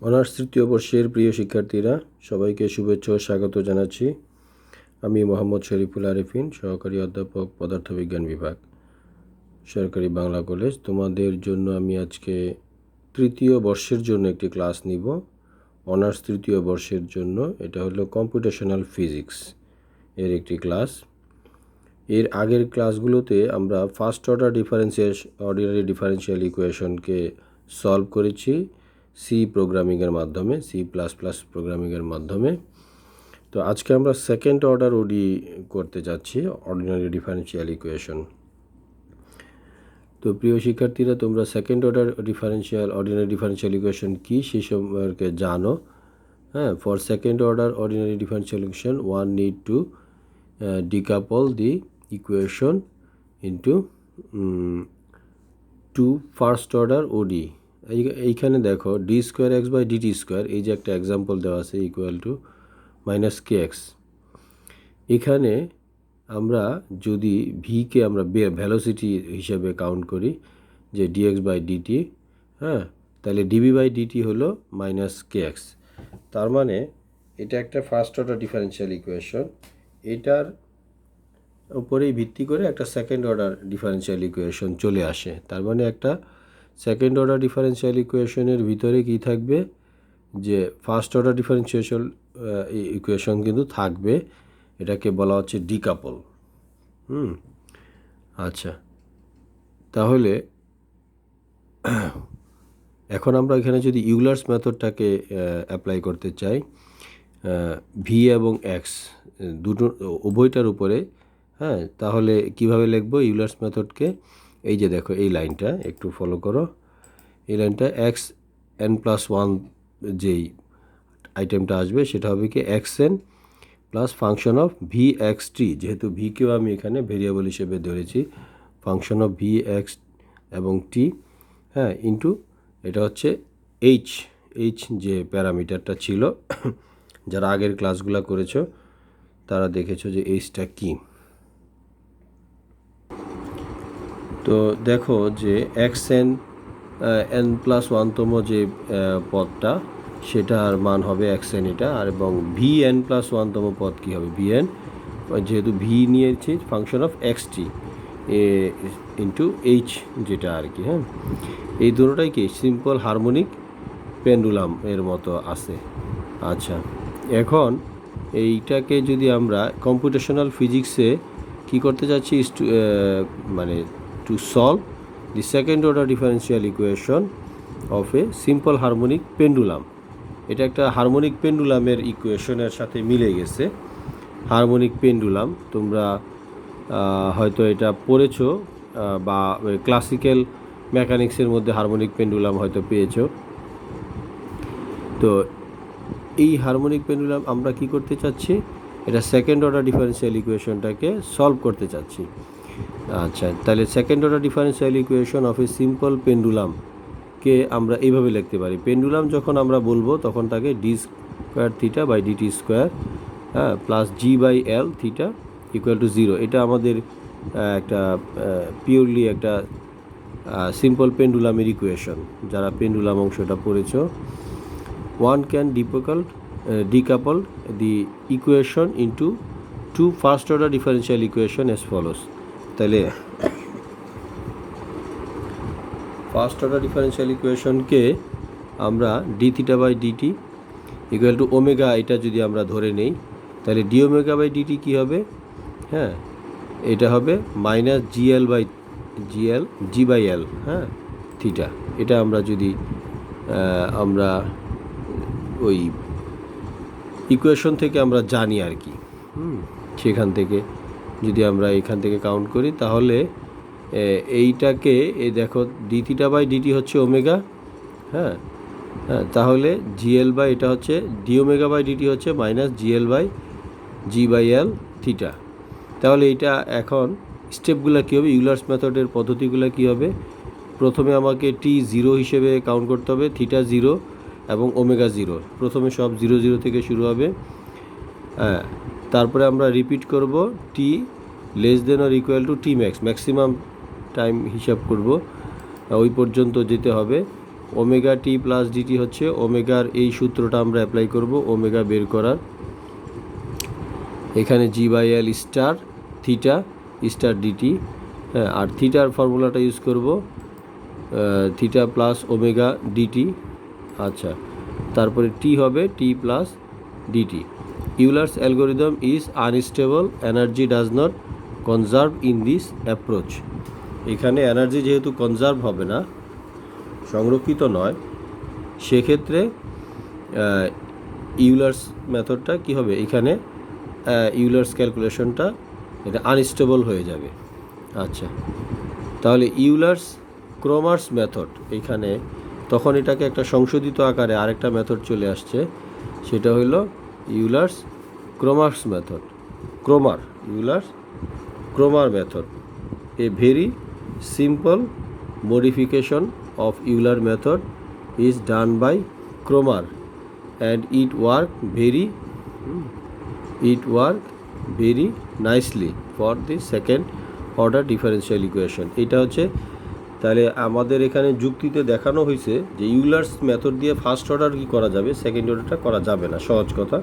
Honours তৃতীয় বর্ষের প্রিয় শিক্ষার্থীরা, সবাইকে শুভেচ্ছা ও স্বাগত জানাচ্ছি। আমি মোহাম্মদ শরীফুল আরেফিন, সহকারী অধ্যাপক, পদার্থবিজ্ঞান বিভাগ, সরকারি বাংলা কলেজ। তোমাদের জন্য আমি আজকে তৃতীয় বর্ষের জন্য একটি ক্লাস নিব। অনার্স তৃতীয় বর্ষের জন্য এটা হলো কম্পিউটেশনাল ফিজিক্স এর একটি ক্লাস। এর আগের ক্লাসগুলোতে আমরা ফার্স্ট অর্ডার অর্ডিনারি ডিফারেন্সিয়াল ইকুয়েশনকে সলভ করেছি সি প্রোগ্রামিংয়ের মাধ্যমে, C++ প্রোগ্রামিংয়ের মাধ্যমে। তো আজকে আমরা সেকেন্ড অর্ডার ওডি করতে যাচ্ছি, অর্ডিনারি ডিফারেন্সিয়াল ইকুয়েশন। তো প্রিয় শিক্ষার্থীরা, তোমরা second order ordinary differential equation কী সেই সম্পর্কে জানো। হ্যাঁ, for second order ordinary differential equation one need to decouple the equation into two first order ODE. এইখানে দেখো d²x/dt², এই যে একটা এক্সাম্পল দেওয়া আছে, ইকুয়াল টু -kx। এখানে আমরা যদি ভিকে আমরা ভ্যালোসিটি হিসেবে কাউন্ট করি যে dx/dt, হ্যাঁ, তাহলে dv/dt হলো -kx। তার মানে এটা একটা ফার্স্ট অর্ডার ডিফারেন্সিয়াল ইকুয়েশন। এটার উপরেই ভিত্তি করে একটা সেকেন্ড অর্ডার ডিফারেন্সিয়াল ইকুয়েশন চলে আসে। তার মানে একটা সেকেন্ড অর্ডার ডিফারেন্সিয়াল ইকুয়েশনের ভিতরে কি থাকবে, যে ফার্স্ট অর্ডার ডিফারেন্সিয়েশন ইকুয়েশন কিন্তু থাকবে। এটাকে বলা হচ্ছে ডিকাপল। আচ্ছা, তাহলে এখন আমরা এখানে যদি ইউলার্স মেথডটাকে অ্যাপ্লাই করতে চাই, ভি এবং এক্স দুটো উভয়টার উপরে, হ্যাঁ, তাহলে কিভাবে লিখবো ইউলার্স মেথডকে? এই যে দেখো, এই লাইনটা একটু ফলো করো। এই লাইনটা xn+1 যেই আইটেমটা আসবে সেটা হবে কি xn plus function of V X T, যেহেতু ভিকেও আমি এখানে ভেরিয়েবল হিসেবে ধরেছি, ফাংশন অফ ভি এক্স এবং টি, হ্যাঁ, ইন্টু এটা হচ্ছে এইচ যে প্যারামিটারটা ছিল, যারা আগের ক্লাসগুলো করেছো তারা দেখেছো যে এইচটা কী। তো দেখো যে n+1তম যে পদটা, সেটার মান হবে xn এটা, আর এবং vn+1তম পদ কী হবে, vn, যেহেতু ভি নিয়েছি function of xt into H যেটা আর কি। হ্যাঁ, এই দুটোটাই কি সিম্পল হারমোনিক পেন্ডুলাম এর মতো আছে। আচ্ছা, এখন এইটাকে যদি আমরা কম্পিউটেশনাল ফিজিক্সে কি করতে যাচ্ছি, মানে to solve the second order differential equation of a simple harmonic pendulum. এটা একটা হারমোনিক পেন্ডুলামের ইকুয়েশনের সাথে মিলে গেছে। হারমোনিক পেন্ডুলাম তোমরা হয়তো এটা পড়েছো, বা ক্লাসিক্যাল মেকানিক্সের মধ্যে হারমোনিক পেন্ডুলাম হয়তো পেয়েছো। তো এই হারমোনিক পেন্ডুলাম আমরা কি করতে চাচ্ছি, এটা সেকেন্ড অর্ডার ডিফারেন্সিয়াল ইকুয়েশনটাকে সলভ করতে চাচ্ছি। আচ্ছা, তাহলে second order differential equation of a simple পেন্ডুলামকে আমরা এইভাবে লিখতে পারি। পেন্ডুলাম যখন আমরা বলবো তখন তাকে d²θ/dt², হ্যাঁ, plus g/l theta equal to 0। এটা আমাদের একটা পিওরলি একটা সিম্পল পেন্ডুলামের ইকুয়েশন। যারা পেন্ডুলাম অংশটা পড়েছ, one can decouple the equation into two first order differential equation as follows. তাহলে ফার্স্ট অর্ডার ডিফারেন্সিয়াল ইকুয়েশনকে আমরা dθ/dt ইকুয়াল টু ওমেগা, এটা যদি আমরা ধরে নেই, তাহলে dω/dt কী হবে, হ্যাঁ, এটা হবে -g/l, হ্যাঁ, থিটা। এটা আমরা যদি আমরা ওই ইকুয়েশন থেকে আমরা জানি আর কি, সেখান থেকে যদি আমরা এখান থেকে কাউন্ট করি, তাহলে এইটাকে দেখো dθ/dt হচ্ছে ওমেগা, হ্যাঁ, তাহলে এটা হচ্ছে dω/dt হচ্ছে -gl/g/l থিটা। তাহলে এটা এখন স্টেপগুলো কী হবে, ইউলার্স মেথডের পদ্ধতিগুলো কী হবে, প্রথমে আমাকে t0 হিসেবে কাউন্ট করতে হবে, থিটা 0 এবং ওমেগা 0, প্রথমে সব 0 0 থেকে শুরু হবে। হ্যাঁ, তারপরে আমরা রিপিট করব t < t max, maximum time হিসাব করব, ওই পর্যন্ত যেতে হবে। ওমেগা টি প্লাস ডিটি হচ্ছে ওমেগার এই সূত্রটা আমরা অ্যাপ্লাই করব ওমেগা বের করার। এখানে জি/এল স্টার থিটা স্টার ডিটি, হ্যাঁ, আর থিটার ফর্মুলাটা ইউজ করব থিটা প্লাস ওমেগা ডিটি। আচ্ছা, তারপরে টি হবে T plus DT. Euler's algorithm is unstable, energy does not conserve in this approach. এখানে এনার্জি যেহেতু কনজার্ভ হবে না, সংরক্ষিত নয়, সেক্ষেত্রে ইউলার্স মেথডটা কী হবে, এখানে ইউলার্স ক্যালকুলেশনটা এটা আনস্টেবল হয়ে যাবে। আচ্ছা, তাহলে ইউলার্স ক্রোমার্স মেথড, এখানে তখন এটাকে একটা সংশোধিত আকারে আরেকটা মেথড চলে আসছে, সেটা হলো Euler's Cromer's method. Euler Cromer method, a very simple modification of Euler method is done by Kromer and it work very nicely for the second order differential equation. এটা হচ্ছে, তাহলে আমাদের এখানে যুক্তিতে দেখানো হয়েছে যে ইউলার্স মেথড দিয়ে ফার্স্ট অর্ডার কি করা যাবে, সেকেন্ড অর্ডারটা করা যাবে না, সহজ কথা।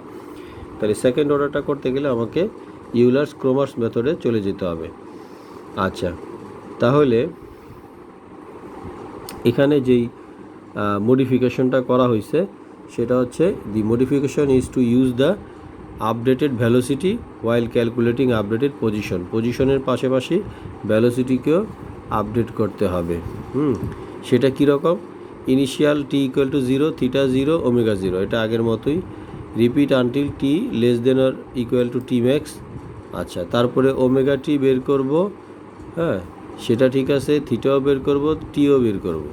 তাহলে সেকেন্ড অর্ডারটা করতে গেলে আমাকে ইউলার্স ক্রোমার্স মেথডে চলে যেতে হবে। আচ্ছা, তাহলে এখানে যেই মডিফিকেশনটা করা হয়েছে সেটা হচ্ছে the modification is to use the updated velocity while calculating updated পজিশনের পাশাপাশি ভ্যালোসিটিকেও আপডেট করতে হবে। সেটা কীরকম, initial T equal to 0, theta 0, omega 0, এটা আগের মতোই, repeat until T less than or equal to T max. আচ্ছা, তারপরে ওমেগা টি বের করব, হ্যাঁ, সেটা ঠিক আছে, থিটাও বের করব, টিও বের করব,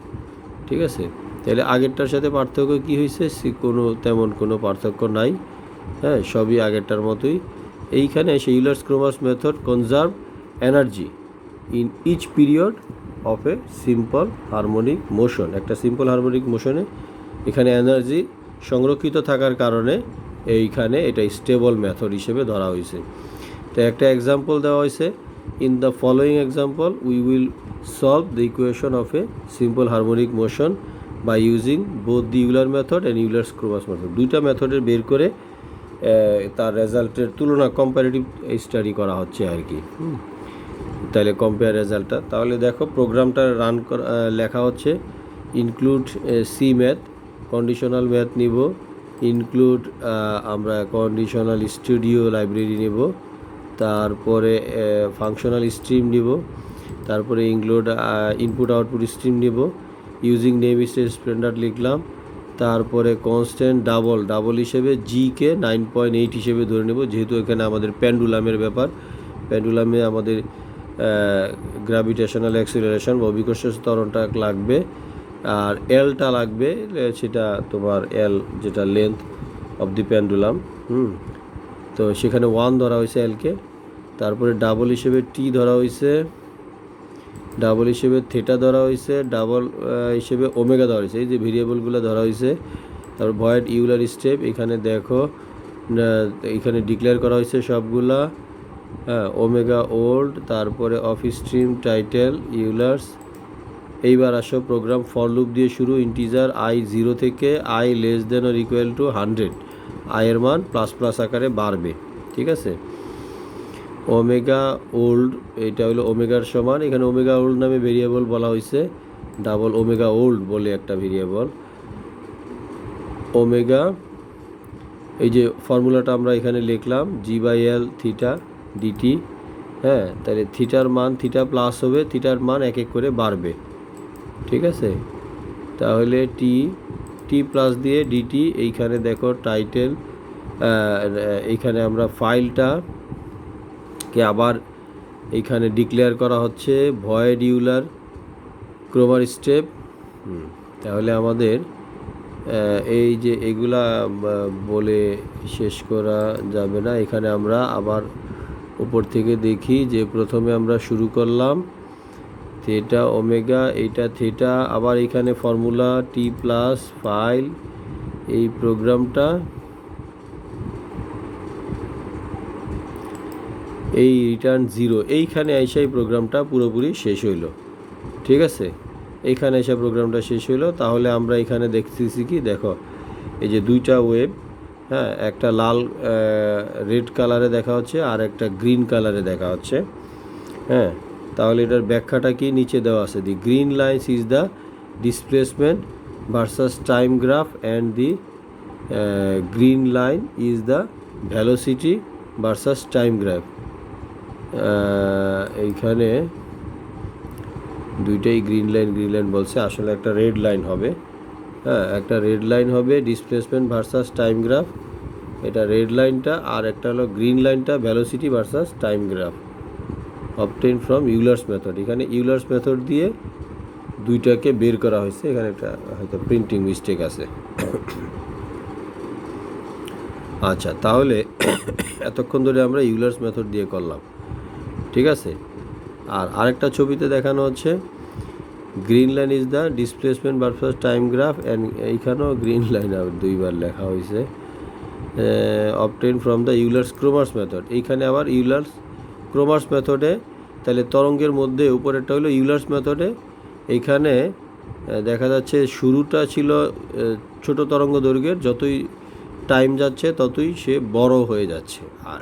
ঠিক আছে। তাহলে আগেরটার সাথে পার্থক্য কী হয়েছে, তেমন কোনো পার্থক্য নাই, হ্যাঁ, সবই আগেরটার মতোই। এইখানে সেই Euler's Cromer's method conserve energy in each period of a simple harmonic motion. একটা সিম্পল হারমোনিক মোশনে এখানে এনার্জি সংরক্ষিত থাকার কারণে এইখানে এটা স্টেবল মেথড হিসেবে ধরা হয়েছে। তো একটা এক্সাম্পল দেওয়া হয়েছে, in the following example we will solve the equation of a simple harmonic motion by using both the Euler method and Euler's Cromas method. দুইটা মেথডের বের করে তার রেজাল্টের তুলনা কম্পারেটিভ স্টাডি করা হচ্ছে আর কি। তাহলে কম্পেয়ার রেজাল্টটা, তাহলে দেখো প্রোগ্রামটা রান লেখা হচ্ছে include C math, conditional math নিব, ইনক্লুড আমরা কন্ডিশনাল স্টুডিও লাইব্রেরি নেব, তারপরে ফাংশনাল স্ট্রিম নিব, তারপরে ইনক্লুড ইনপুট আউটপুট স্ট্রিম নিব, ইউজিং নেম স্ট্যান্ডার্ড লিখলাম, তারপরে কনস্ট্যান্ট ডাবল হিসেবে জিকে 9.8 হিসেবে ধরে নেব, যেহেতু এখানে আমাদের পেন্ডুলামের ব্যাপার, পেন্ডুলামে আমাদের গ্র্যাভিটেশনাল অ্যাক্সিলারেশন বা অভিকর্ষজ ত্বরণটা লাগবে, আর এলটা লাগবে, সেটা তোমার এল যেটা লেন্থ অফ দি পেন্ডুলাম। তো সেখানে 1 ধরা হয়েছে এলকে, তারপরে ডাবল হিসেবে টি ধরা হয়েছে, ডাবল হিসেবে থিটা ধরা হয়েছে, ডাবল হিসেবে ওমেগা ধরা হয়েছে, এই যে ভেরিয়েবলগুলো ধরা হয়েছে। তারপর ভয়েড ইউলার স্টেপ, এখানে দেখো এখানে ডিক্লেয়ার করা হয়েছে সবগুলা, হ্যাঁ, ওমেগা ওল্ড, তারপরে অফ স্ট্রিম টাইটেল ইউলার্স। এইবার আসো প্রোগ্রাম ফর লুপ দিয়ে শুরু, ইন্টিজার আই 0 থেকে I less than or equal two 100, আয়ের মান প্লাস প্লাস আকারে বাড়বে, ঠিক আছে। ওমেগা ওল্ড, এটা হলো ওমেগার সমান, এখানে ওমেগা ওল্ড নামে ভেরিয়েবল বলা হয়েছে, ডাবল ওমেগা ওল্ড বলে একটা ভেরিয়েবল। ওমেগা, এই যে ফর্মুলাটা আমরা এখানে লিখলাম, জি/এল থিটা ডিটি, হ্যাঁ, তাহলে থিটার মান, থিটা প্লাস হবে, থিটার মান এক এক করে বাড়বে, ঠিক আছে। তাহলে টি প্লাস দিয়ে ডিটি, এইখানে দেখো টাইটেল, এইখানে আমরা ফাইলটাকে আবার এইখানে ডিক্লেয়ার করা হচ্ছে ভয়েড ইউলার ক্রোমার স্টেপ। তাহলে আমাদের এই যে এগুলা বলে শেষ করা যাবে না, এখানে আমরা আবার উপর থেকে দেখি যে প্রথমে আমরা শুরু করলাম থিটা ওমেগা, এইটা থিটা, আবার এখানে ফর্মুলা টি প্লাস ফাইল, এই প্রোগ্রামটা এই রিটার্ন 0, এইখানে আইসাই প্রোগ্রামটা পুরোপুরি শেষ হইল, ঠিক আছে। এখানে এসে প্রোগ্রামটা শেষ হলো। তাহলে আমরা এখানে দেখতেছি কি, দেখো এই যে দুইটা ওয়েব, হ্যাঁ, একটা লাল রেড কালারে দেখা হচ্ছে আর একটা গ্রিন কালারে দেখা হচ্ছে, হ্যাঁ। তাহলে এটার ব্যাখ্যাটা কি নিচে দেওয়া আছে, the green lines is the displacement versus time graph and the green line is the velocity versus time graph. এইখানে দুইটাই গ্রিন লাইন বলছে, আসলে একটা রেড লাইন হবে, হ্যাঁ, একটা রেড লাইন হবে ডিসপ্লেসমেন্ট ভার্সাস টাইম গ্রাফ, এটা রেড লাইনটা, আর একটা হলো গ্রিন লাইনটা velocity versus time graph obtain from Euler's method. এখানে ইউলার্স মেথড দিয়ে দুইটাকে বের করা হয়েছে, এখানে একটা হয়তো প্রিন্টিং মিস্টেক আছে। আচ্ছা, তাহলে এতক্ষণ ধরে আমরা ইউলার্স মেথড দিয়ে করলাম, ঠিক আছে। আর আরেকটা ছবিতে দেখানো হচ্ছে green line is the displacement versus time graph, and এইখানেও গ্রিন লাইন দুইবার লেখা হয়েছে, obtain from the ইউলার্স Cromer's method. এইখানে আবার ইউলার্স ক্রোমার্স মেথডে, তাহলে তরঙ্গের মধ্যে উপরেরটা হলো ইউলার্স মেথডে। এইখানে দেখা যাচ্ছে শুরুটা ছিল ছোট তরঙ্গ দৈর্ঘ্যের, যতই টাইম যাচ্ছে ততই সে বড় হয়ে যাচ্ছে। আর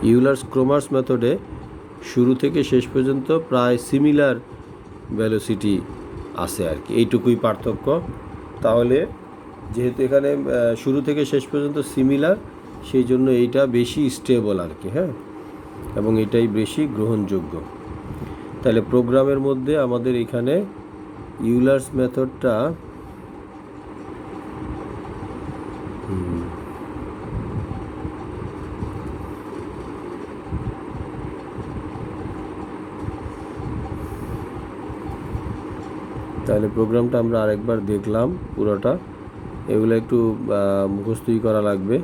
ইউলার্স ক্রোমার্স মেথডে শুরু থেকে শেষ পর্যন্ত প্রায় সিমিলার ভ্যালোসিটি আছে আর কি, এইটুকুই পার্থক্য। তাহলে যেহেতু এখানে শুরু থেকে শেষ পর্যন্ত সিমিলার, সেই জন্য এইটা বেশি স্টেবল আর কি, হ্যাঁ, এবং এটাই বেশি গ্রহণযোগ্য। তাহলে প্রোগ্রামের মধ্যে আমাদের এখানে ইউলার্স মেথডটা তাহলে প্রোগ্রামটা আমরা আরেকবার দেখলাম পুরোটা, এগুলো একটু মুখস্থই করা লাগবে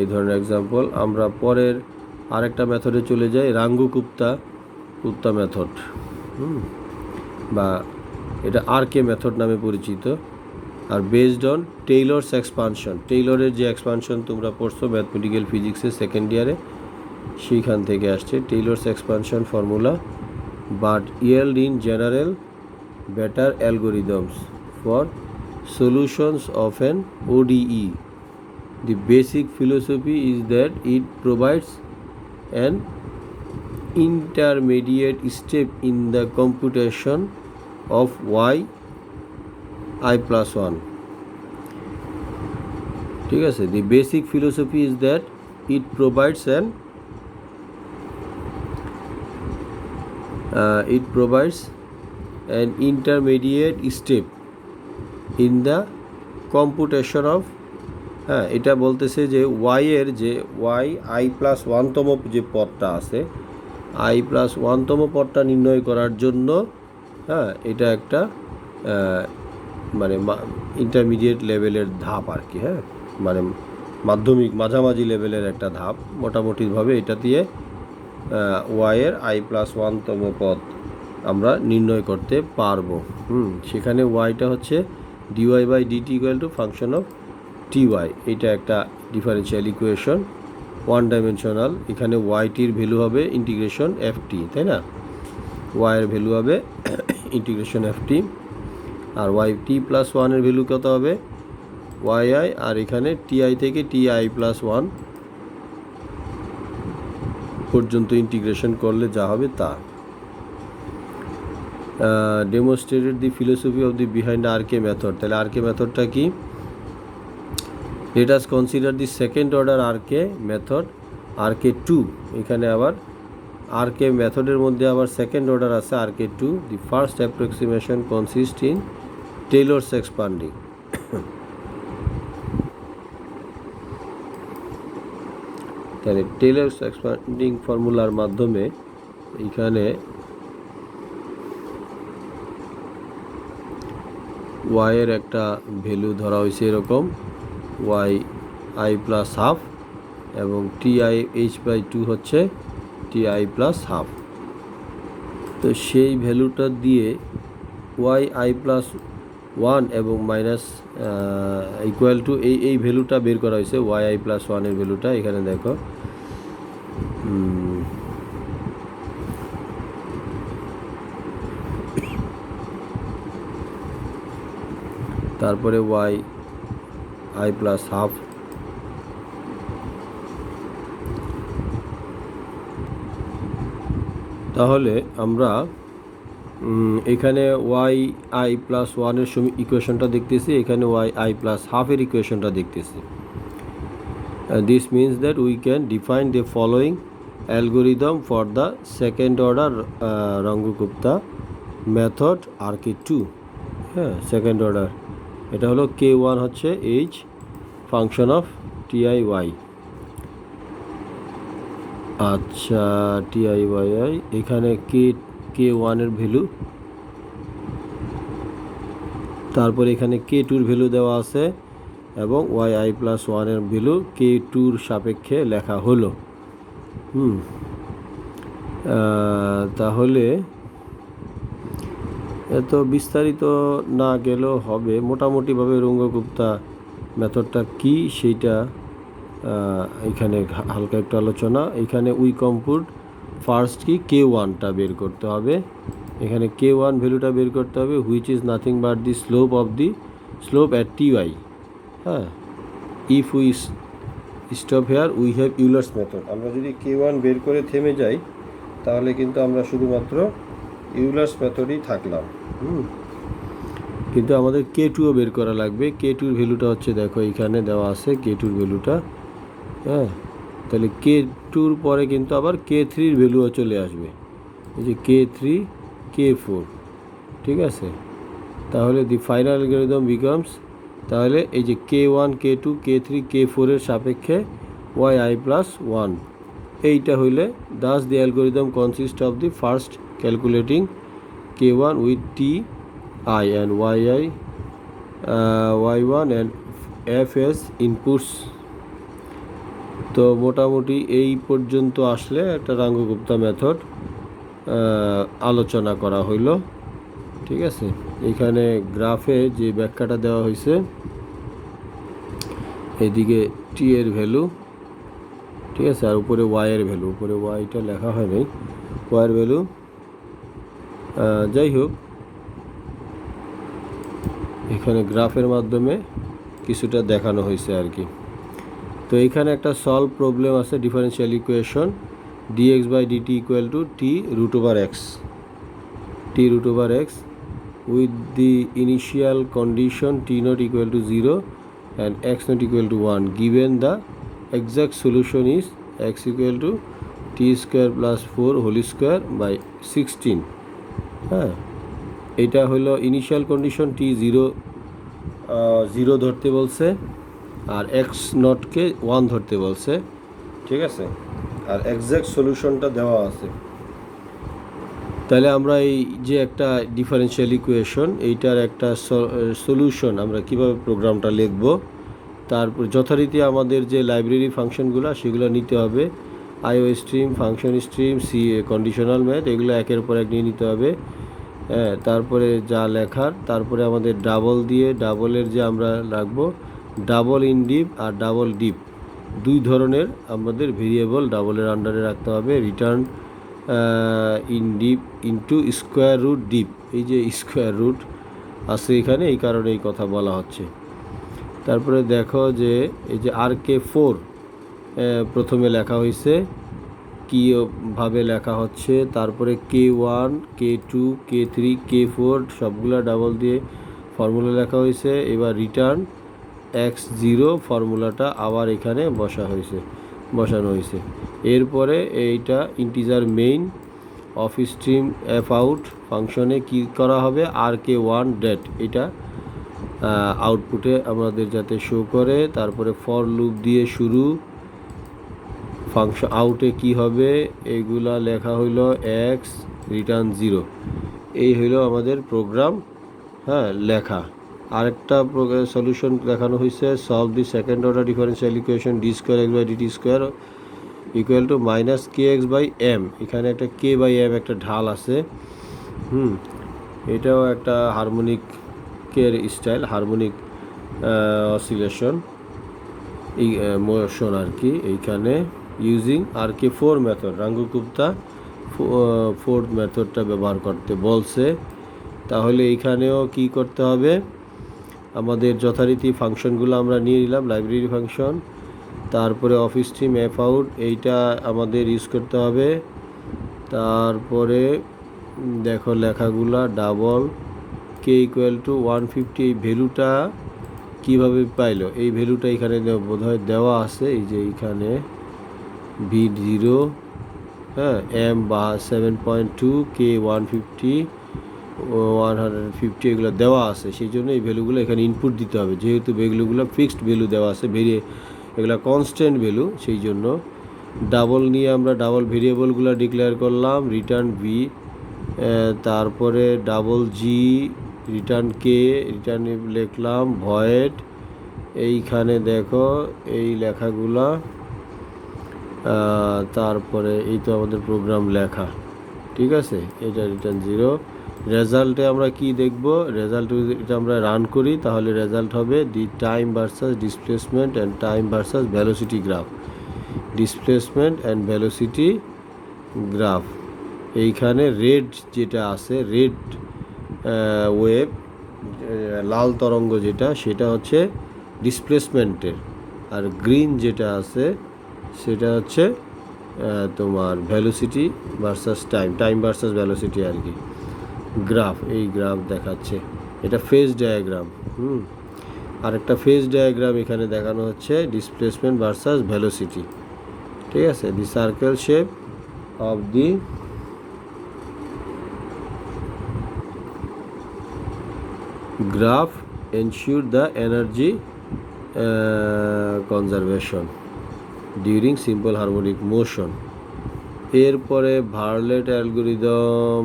এই ধরনের এক্সাম্পল। আমরা পরের আরেকটা মেথডে চলে যাই, রাঙ্গুগুপ্তা মেথড, বা এটা আরকে মেথড নামে পরিচিত। Are based on Taylor's expansion, টেইলরের যে এক্সপানশন তোমরা পড়ছো ম্যাথমেটিক্যাল ফিজিক্সের সেকেন্ড ইয়ারে, সেইখান থেকে আসছে Taylor's expansion formula, but yield in general better algorithms for solutions of an ODE. The basic philosophy is that it provides an intermediate step in the computation of yi plus 1. ঠিক আছে, the basic philosophy is that it provides an intermediate step in the computation of, হ্যাঁ, এটা বলতেছে যে y এর যে i plus 1তম যে পদটা আছে, i প্লাস 1তম পদটা নির্ণয় করার জন্য, হ্যাঁ, এটা একটা মানে ইন্টারমিডিয়েট লেভেলের ধাপ আর কি, হ্যাঁ, মানে মাধ্যমিক মাঝামাঝি লেভেলের একটা ধাপ মোটামুটিভাবে। এটা দিয়ে y এর i প্লাস 1তম পদ আমরা নির্ণয় করতে পারবো। সেখানে ওয়াইটা হচ্ছে D Y by D T equal to function of T Y, এটা একটা ডিফারেন্সিয়াল ইকুয়েশন, ওয়ান ডাইমেনশনাল। এখানে ওয়াইটির ভ্যালু হবে ইন্টিগ্রেশন এফ টি, তাই না, ওয়াইয়ের ভ্যালু হবে ইন্টিগ্রেশন এফ টি, আর ওয়াই টি প্লাস ওয়ানের ভ্যালু কত হবে ওয়াই আই, আর এখানে টিআই থেকে টিআই প্লাস 1 পর্যন্ত ইন্টিগ্রেশন করলে যা হবে তা। Demonstrated the philosophy of the behind RK method. তাহলে আরকে মেথডটা কি, let us consider the second order RK method, RK 2। এখানে আবার আরকে মেথডের মধ্যে আবার সেকেন্ড অর্ডার আছে RK 2। The first approximation consist in Taylor's expanding. তাহলে টেইলরস এক্সপান্ডিং ফর্মুলার মাধ্যমে এখানে ওয়াইয়ের একটা ভ্যালু ধরা হয়েছে এরকম, ওয়াই আই প্লাস হাফ, এবং টিআই এইচ বাই 2 হচ্ছে টিআই প্লাস হাফ। তো সেই ভ্যালুটা দিয়ে ওয়াই আই প্লাস 1 এবং মাইনাস ইকুয়াল টু এই ভ্যালুটা বের করা হয়েছে, ওয়াই আই প্লাস 1-এর ভ্যালুটা এখানে দেখো, তারপরে ওয়াই আই প্লাস হাফ, তাহলে আমরা এখানে ওয়াই আই প্লাস ওয়ানের ইকুয়েশনটা দেখতেছি, এখানে ওয়াই আই প্লাস হাফের ইকুয়েশনটা দেখতেছি। This means that we can define the following algorithm for the second order Runge Kutta method RK2। হ্যাঁ, সেকেন্ড অর্ডার এটা হলো K1 হচ্ছে এইচ ফাংশন অফ TIY। আচ্ছা, TIYI এখানে K1-এর ভ্যালু, তারপর এখানে K2-র ভ্যালু দেওয়া আছে এবং YI প্লাস 1-এর ভ্যালু K2-র সাপেক্ষে লেখা হলো। তাহলে এত বিস্তারিত না গেলেও হবে, মোটামুটিভাবে রঙ্গগুপ্তা মেথডটা কি সেইটা এখানে হালকা একটু আলোচনা। এখানে উই কম্পুট ফার্স্ট কি K1টা বের করতে হবে, এখানে K1 ভ্যালুটা বের করতে হবে, which is nothing but the slope at TY। হ্যাঁ, if we stop here we have Euler's method. আমরা যদি K1 বের করে থেমে যাই তাহলে কিন্তু আমরা শুধুমাত্র ইউলার্স মেথডই থাকলাম। কিন্তু আমাদের K2ও বের করা লাগবে। K2-র ভ্যালুটা হচ্ছে দেখো এখানে দেওয়া আছে K2-র ভ্যালুটা। হ্যাঁ, তাহলে K2-র পরে কিন্তু আবার K3-র ভ্যালুও চলে আসবে, এই যে K3 K4, ঠিক আছে। তাহলে দি ফাইনাল অ্যালগরিদম বিকামস, তাহলে এই যে K1 K2 K3 K4-এর সাপেক্ষে YI প্লাস 1, এইটা হইলে thus the algorithm consist of the first calculating K1 with TI and YI Y1 and FS inputs. তো মোটামুটি এই পর্যন্ত আসলে একটা রঙ্গগুপ্তা মেথড আলোচনা করা হইল, ঠিক আছে। এখানে গ্রাফে যে ব্যাখ্যাটা দেওয়া হয়েছে, এদিকে টি এর ভ্যালু, ঠিক আছে, আর উপরে ওয়াইয়ের ভ্যালু, উপরে ওয়াইটা লেখা হয় নাই, ওয়াইয়ের ভ্যালু। যাই হোক, এখানে গ্রাফের মাধ্যমে কিছুটা দেখানো হয়েছে আর কি। তো এখানে একটা সলভ প্রবলেম আছে, differential equation dx/dt equal to t√x with the initial condition t0 equal to 0 and x0 equal to 1, given the exact solution is x equal to t square plus 4 whole square by 16। হ্যাঁ, এটা হলো initial condition, t0 ধরতে বলছে আর x0কে 1 ধরতে বলছে, ঠিক আছে, আর exact সলিউশনটা দেওয়া আছে। তাহলে আমরা এই যে একটা ডিফারেন্সিয়াল ইকুয়েশন, এইটার একটা সলিউশন আমরা কিভাবে প্রোগ্রামটা লিখব, তারপর যথারীতি আমাদের যে লাইব্রেরি ফাংশনগুলো সেগুলো নিতে হবে, IO stream, function stream, conditional math, এগুলো একের পর এক নিয়ে নিতে হবে। হ্যাঁ, তারপরে যা লেখার, তারপরে আমাদের ডাবল দিয়ে, ডাবলের যে আমরা রাখবো ডাবল ইন ডিপ আর ডাবল ডিপ, দুই ধরনের আমাদের ভেরিয়েবল ডাবলের আন্ডারে রাখতে হবে। Return in dip into square root dip, এই যে স্কোয়ার রুট আছে এখানে, এই কারণে এই কথা বলা হচ্ছে। তারপরে দেখো যে এই যে RK4 প্রথমে লেখা হয়েছে, কীভাবে লেখা হচ্ছে, তারপরে K1 K2 K3 K4 সবগুলো ডাবল দিয়ে ফর্মুলা লেখা হয়েছে। এবার রিটার্ন x0 ফর্মুলাটা আবার এখানে বসানো হয়েছে। এরপরে এইটা integer main of stream F out ফাংশনে কি করা হবে, RK1 ডেট, এটা আউটপুটে আমাদের যাতে শো করে। তারপরে ফর লুপ দিয়ে শুরু, ফাংশন আউটে কি হবে এইগুলা লেখা হইল x রিটার্ন 0, এই হইল আমাদের প্রোগ্রাম। হ্যাঁ, লেখা আরেকটা সলিউশন দেখানো হয়েছে, solve the second order differential equation d²x/dt² equal to -kx/m। এখানে একটা k/m একটা ঢাল আছে। এটাও একটা হারমোনিকের স্টাইল, হারমোনিক অসিলেশন মোশন আর কি। এইখানে ইউজিং RK4 মেথড, রঙ্গগুপ্তা 4th মেথডটা ব্যবহার করতে বলছে। তাহলে এইখানেও কি করতে হবে, আমাদের যথারীতি ফাংশনগুলো আমরা নিয়ে নিলাম, লাইব্রেরি ফাংশন, তারপরে অফিস স্ট্রিম এফ আউট এইটা আমাদের ইউজ করতে হবে। তারপরে দেখো লেখাগুলা ডাবল কে ইকুয়াল টু 150, এই ভ্যালুটা কীভাবে পাইলো? এই ভ্যালুটা এখানে বোধহয় দেওয়া আছে, এই যে এইখানে V0, হ্যাঁ, এম বা 7.2, কে 150, 150 এগুলো দেওয়া আছে, সেই জন্য এই ভ্যালুগুলো এখানে ইনপুট দিতে হবে। যেহেতু ভ্যালুগুলো ফিক্সড ভ্যালু দেওয়া আছে, এগুলো কনস্ট্যান্ট ভ্যালু, সেই জন্য ডাবল নিয়ে আমরা ডাবল ভেরিয়েবলগুলো ডিক্লেয়ার করলাম, রিটার্ন ভি, তারপরে ডাবল জি, রিটার্ন কে, রিটার্ন লিখলাম ভয়েড, এইখানে দেখো এই লেখাগুলা, তারপরে এই তো আমাদের প্রোগ্রাম লেখা, ঠিক আছে। এটা রিটার্ন 0। রেজাল্টে আমরা কি দেখব? রেজাল্ট এটা আমরা রান করি, তাহলে রেজাল্ট হবে the time versus displacement and time versus velocity graph, displacement and velocity graph. এইখানে রেড যেটা আছে, রেড ওয়েভ, লাল তরঙ্গ যেটা, সেটা হচ্ছে ডিসপ্লেসমেন্টের, আর গ্রিন যেটা আছে সেটা হচ্ছে তোমার velocity versus time versus velocity আর কি গ্রাফ। এই গ্রাফ দেখাচ্ছে, এটা ফেজ ডায়াগ্রাম। আরেকটা ফেজ ডায়াগ্রাম এখানে দেখানো হচ্ছে ডিসপ্লেসমেন্ট ভার্সাস ভ্যালোসিটি, ঠিক আছে। The circle shape of the graph ensure the energy conservation during simple harmonic motion. এরপরে ভার্লেট অ্যালগোরিদম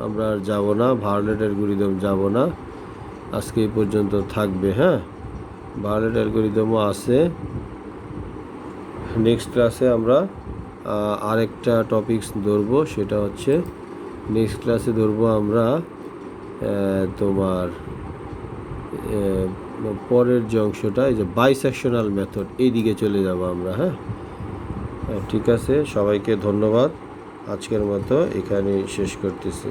আমরা আর যাব না, ভার্লেট অ্যালগোরিদম যাব না, আজকে এই পর্যন্ত থাকবে। হ্যাঁ, ভার্লেট অ্যালগোরিদমও আছে। নেক্সট ক্লাসে আমরা আরেকটা টপিকস ধরবো, সেটা হচ্ছে নেক্সট ক্লাসে ধরবো আমরা তোমার পরের যে অংশটা, এই যে বাইসেকশনাল মেথড, এই দিকে চলে যাব আমরা। হ্যাঁ, ঠিক আছে, সবাইকে ধন্যবাদ। আজকের মতো এখানেই শেষ করতেছি।